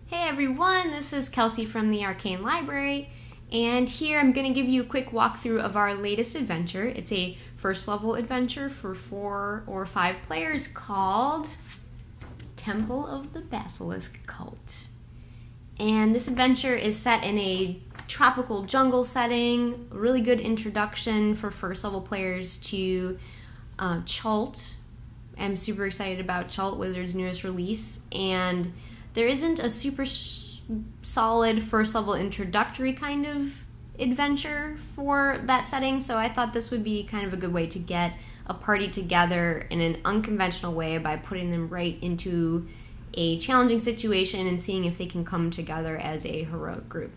Hey everyone, this is Kelsey from the Arcane Library, and here I'm going to give you a quick walkthrough of our latest adventure. It's a first level adventure for 4 or 5 players called Temple of the Basilisk Cult. And this adventure is set in a tropical jungle setting, a really good introduction for first level players to Chult. I'm super excited about Chult, Wizard's newest release, and there isn't a super solid first level introductory kind of adventure for that setting, so I thought this would be kind of a good way to get a party together in an unconventional way by putting them right into a challenging situation and seeing if they can come together as a heroic group.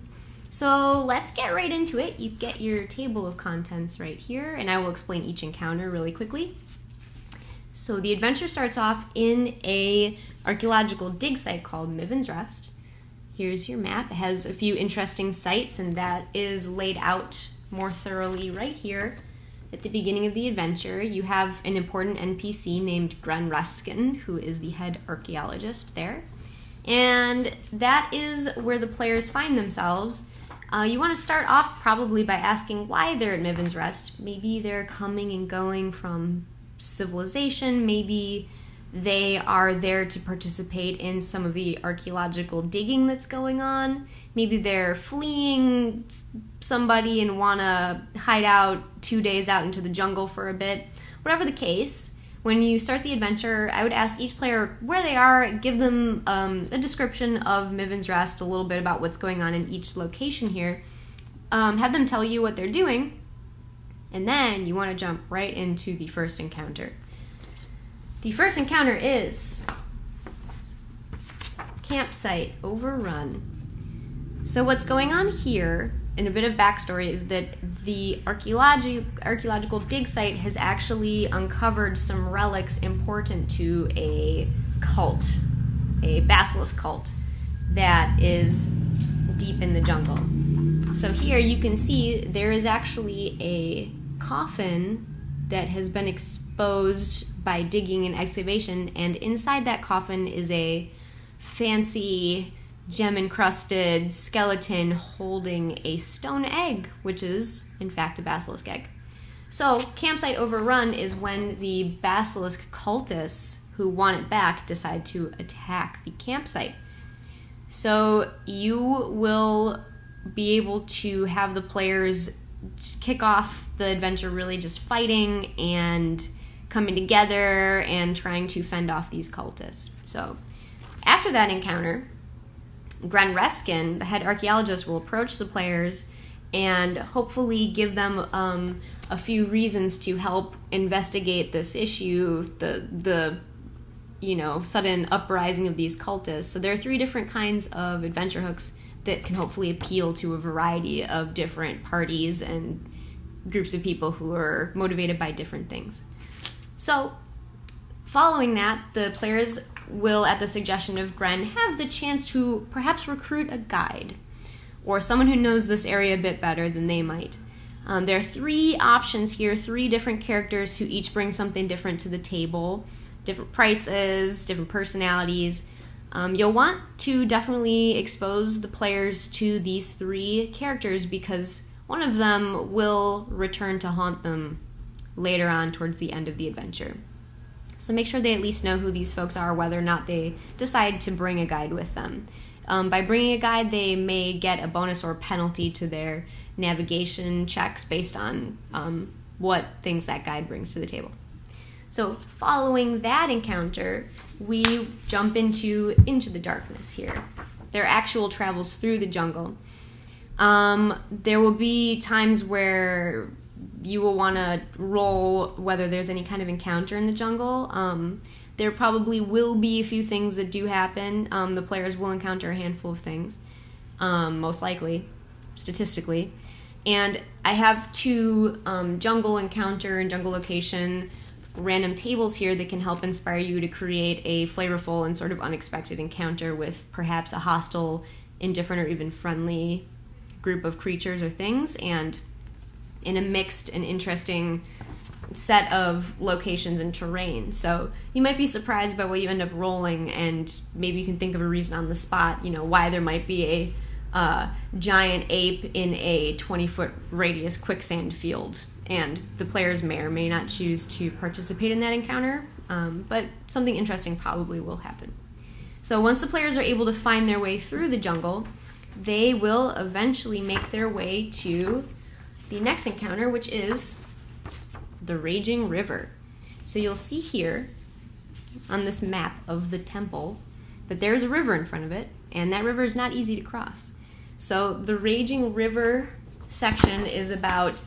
So let's get right into it. You get your table of contents right here, and I will explain each encounter really quickly. So the adventure starts off in a archaeological dig site called Miven's Rest. Here's your map. It has a few interesting sites, and that is laid out more thoroughly right here at the beginning of the adventure. You have an important NPC named Ruskin, who is the head archaeologist there. And that is where the players find themselves. You want to start off probably by asking why they're at Miven's Rest. Maybe they're coming and going from civilization, maybe they are there to participate in some of the archaeological digging that's going on, maybe they're fleeing somebody and want to hide out 2 days out into the jungle for a bit. Whatever the case, when you start the adventure, I would ask each player where they are, give them a description of Miven's Rest, a little bit about what's going on in each location here, have them tell you what they're doing. And then you want to jump right into the first encounter. The first encounter is Campsite Overrun. So what's going on here, and a bit of backstory, is that the archaeological dig site has actually uncovered some relics important to a cult, a basilisk cult, that is deep in the jungle. So here you can see there is actually a coffin that has been exposed by digging and excavation, and inside that coffin is a fancy gem-encrusted skeleton holding a stone egg, which is, in fact, a basilisk egg. So, Campsite Overrun is when the basilisk cultists who want it back decide to attack the campsite. So, you will be able to have the players kick off the adventure really just fighting and coming together and trying to fend off these cultists. So after that encounter, Ruskin, the head archaeologist, will approach the players and hopefully give them a few reasons to help investigate this issue, the sudden uprising of these cultists. So there are 3 different kinds of adventure hooks that can hopefully appeal to a variety of different parties and groups of people who are motivated by different things. So, following that, the players will, at the suggestion of Gren, have the chance to perhaps recruit a guide or someone who knows this area a bit better than they might. There are 3 options here, 3 different characters who each bring something different to the table, different prices, different personalities. You'll want to definitely expose the players to these 3 characters because one of them will return to haunt them later on towards the end of the adventure. So make sure they at least know who these folks are, whether or not they decide to bring a guide with them. By bringing a guide, they may get a bonus or penalty to their navigation checks based on what things that guide brings to the table. So following that encounter, we jump into the darkness here. Their actual travels through the jungle. There will be times where you will want to roll whether there's any kind of encounter in the jungle. There probably will be a few things that do happen. The players will encounter a handful of things, most likely, statistically. And I have 2 jungle encounter and jungle location random tables here that can help inspire you to create a flavorful and sort of unexpected encounter with perhaps a hostile, indifferent, or even friendly group of creatures or things, and in a mixed and interesting set of locations and terrain. So you might be surprised by what you end up rolling, and maybe you can think of a reason on the spot, why there might be a giant ape in a 20-foot radius quicksand field. And the players may or may not choose to participate in that encounter, but something interesting probably will happen. So once the players are able to find their way through the jungle, they will eventually make their way to the next encounter, which is the Raging River. So you'll see here on this map of the temple that there's a river in front of it, and that river is not easy to cross. So the Raging River section is about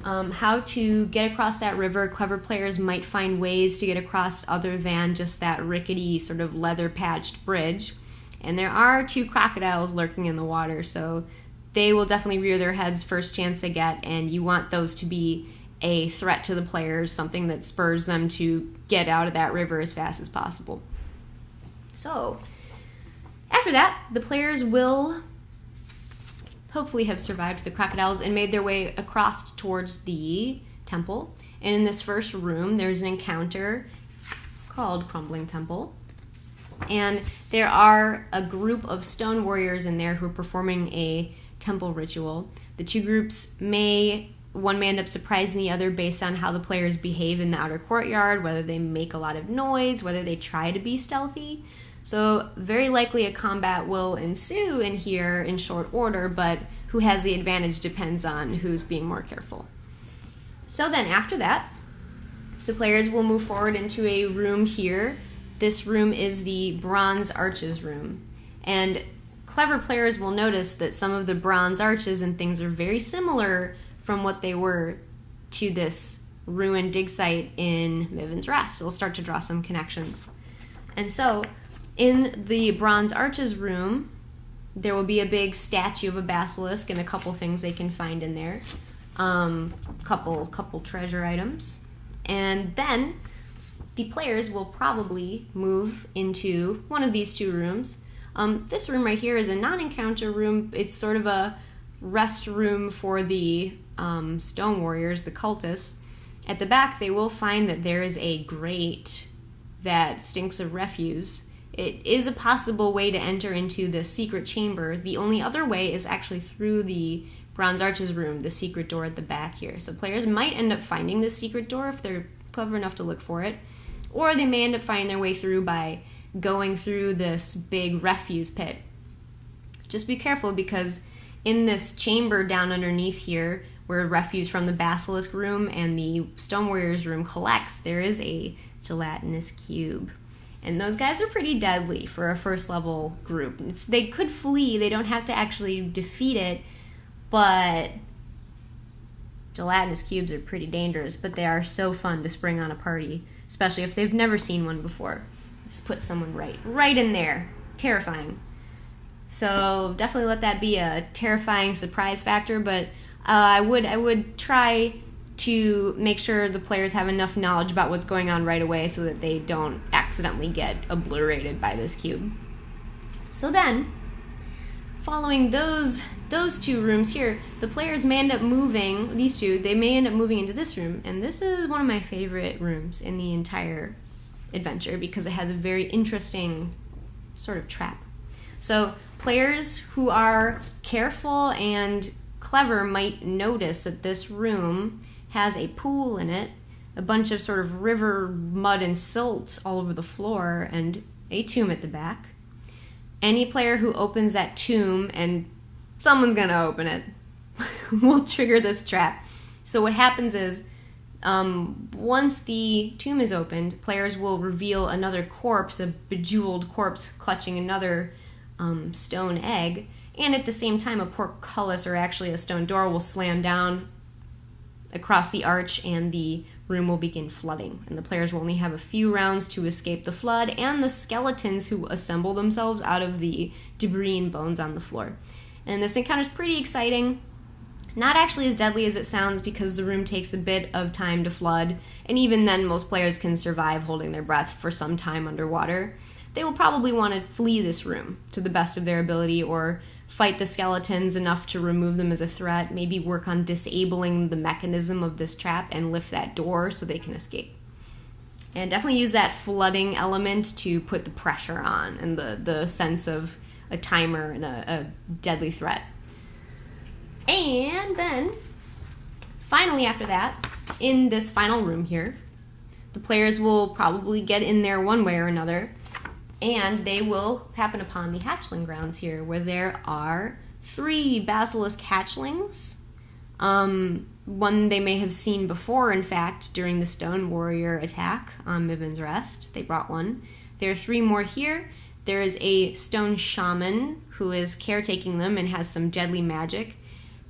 how to get across that river. Clever players might find ways to get across other than just that rickety sort of leather-patched bridge. And there are 2 crocodiles lurking in the water, so they will definitely rear their heads first chance they get, and you want those to be a threat to the players, something that spurs them to get out of that river as fast as possible. So, after that, the players will hopefully have survived the crocodiles and made their way across towards the temple. And in this first room, there's an encounter called Crumbling Temple. And there are a group of stone warriors in there who are performing a temple ritual. The 2 groups one may end up surprising the other based on how the players behave in the outer courtyard, whether they make a lot of noise, whether they try to be stealthy. So very likely a combat will ensue in here in short order, but who has the advantage depends on who's being more careful. So then after that, the players will move forward into a room here. This room is the Bronze Arches room. And clever players will notice that some of the bronze arches and things are very similar from what they were to this ruined dig site in Miven's Rest. They'll start to draw some connections. And so, in the Bronze Arches room, there will be a big statue of a basilisk and a couple things they can find in there. Couple treasure items. And then the players will probably move into one of these 2 rooms. This room right here is a non-encounter room. It's sort of a rest room for the stone warriors, the cultists. At the back, they will find that there is a grate that stinks of refuse. It is a possible way to enter into the secret chamber. The only other way is actually through the Bronze Arches room, the secret door at the back here. So players might end up finding this secret door if they're clever enough to look for it, or they may end up finding their way through by going through this big refuse pit. Just be careful, because in this chamber down underneath here, where refuse from the Basilisk room and the Stone Warriors room collects, there is a gelatinous cube. And those guys are pretty deadly for a first level group. They could flee, they don't have to actually defeat it, but gelatinous cubes are pretty dangerous, but they are so fun to spring on a party, especially if they've never seen one before. Just put someone right in there. Terrifying. So definitely let that be a terrifying surprise factor, but I would try to make sure the players have enough knowledge about what's going on right away so that they don't accidentally get obliterated by this cube. So then, following those 2 rooms here, the players may end up moving, these 2, they may end up moving into this room, and this is one of my favorite rooms in the entire adventure because it has a very interesting sort of trap. So players who are careful and clever might notice that this room has a pool in it, a bunch of sort of river mud and silt all over the floor, and a tomb at the back. Any player who opens that tomb, and someone's gonna open it, will trigger this trap. So what happens is, once the tomb is opened, players will reveal another corpse, a bejeweled corpse clutching another stone egg, and at the same time a portcullis, or actually a stone door, will slam down across the arch and the room will begin flooding. And the players will only have a few rounds to escape the flood and the skeletons who assemble themselves out of the debris and bones on the floor. And this encounter is pretty exciting. Not actually as deadly as it sounds because the room takes a bit of time to flood, and even then most players can survive holding their breath for some time underwater. they will probably want to flee this room to the best of their ability, or fight the skeletons enough to remove them as a threat, maybe work on disabling the mechanism of this trap and lift that door so they can escape. And definitely use that flooding element to put the pressure on and the sense of a timer and a deadly threat. And then, finally after that, in this final room here, the players will probably get in there one way or another, and they will happen upon the hatchling grounds here, where there are 3 basilisk hatchlings. One they may have seen before, in fact, during the Stone Warrior attack on Miven's Rest. They brought one. There are 3 more here. There is a stone shaman who is caretaking them and has some deadly magic.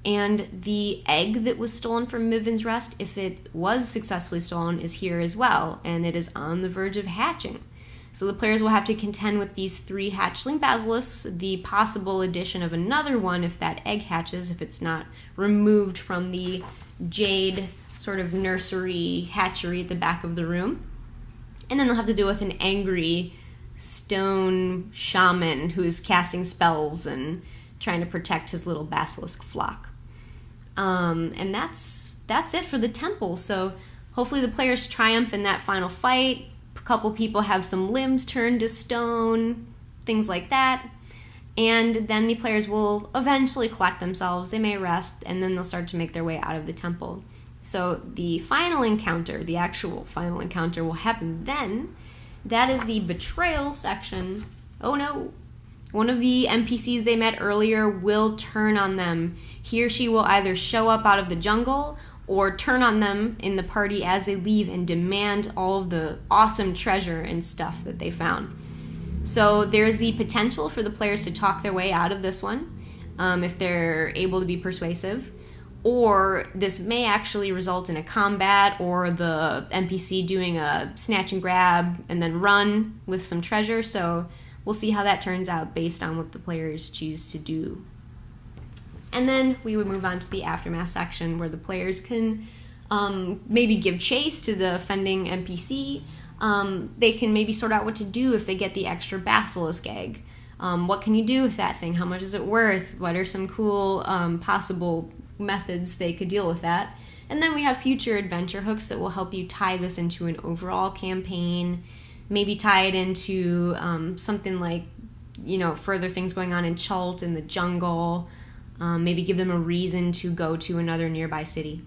And the egg that was stolen from Miven's Rest, if it was successfully stolen, is here as well, and it is on the verge of hatching. So the players will have to contend with these 3 hatchling basilisks, the possible addition of another one if that egg hatches, if it's not removed from the jade sort of nursery hatchery at the back of the room. And then they'll have to deal with an angry stone shaman who's casting spells and trying to protect his little basilisk flock. And that's it for the temple. So hopefully the players triumph in that final fight. A couple people have some limbs turned to stone, things like that. And then the players will eventually collect themselves. They may rest, and then they'll start to make their way out of the temple. So the final encounter, the actual final encounter, will happen then. That is the betrayal section. Oh no! One of the NPCs they met earlier will turn on them. He or she will either show up out of the jungle or turn on them in the party as they leave and demand all of the awesome treasure and stuff that they found. So there's the potential for the players to talk their way out of this one, if they're able to be persuasive. Or this may actually result in a combat, or the NPC doing a snatch and grab and then run with some treasure. So we'll see how that turns out based on what the players choose to do. And then we would move on to the aftermath section, where the players can maybe give chase to the offending NPC. They can maybe sort out what to do if they get the extra basilisk egg. What can you do with that thing? How much is it worth? What are some cool possible methods they could deal with that? And then we have future adventure hooks that will help you tie this into an overall campaign. Maybe tie it into something like, further things going on in Chult, in the jungle. Maybe give them a reason to go to another nearby city.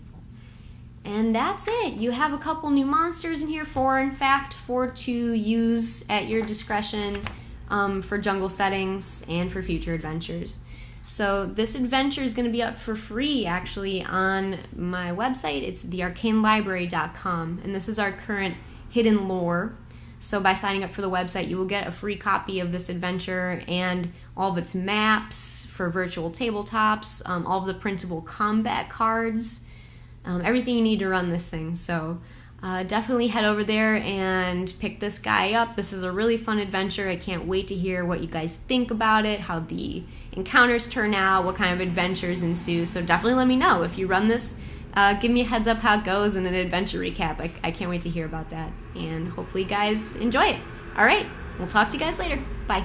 And that's it. You have a couple new monsters in here, 4 in fact, 4 to use at your discretion for jungle settings and for future adventures. So this adventure is going to be up for free actually on my website. It's thearcanelibrary.com, and this is our current hidden lore. So by signing up for the website, you will get a free copy of this adventure and all of its maps for virtual tabletops, all of the printable combat cards, everything you need to run this thing. So definitely head over there and pick this guy up. This is a really fun adventure. I can't wait to hear what you guys think about it, how the encounters turn out, what kind of adventures ensue. So definitely let me know if you run this. Give me a heads up how it goes and an adventure recap. I can't wait to hear about that. And hopefully you guys enjoy it. All right, we'll talk to you guys later. Bye.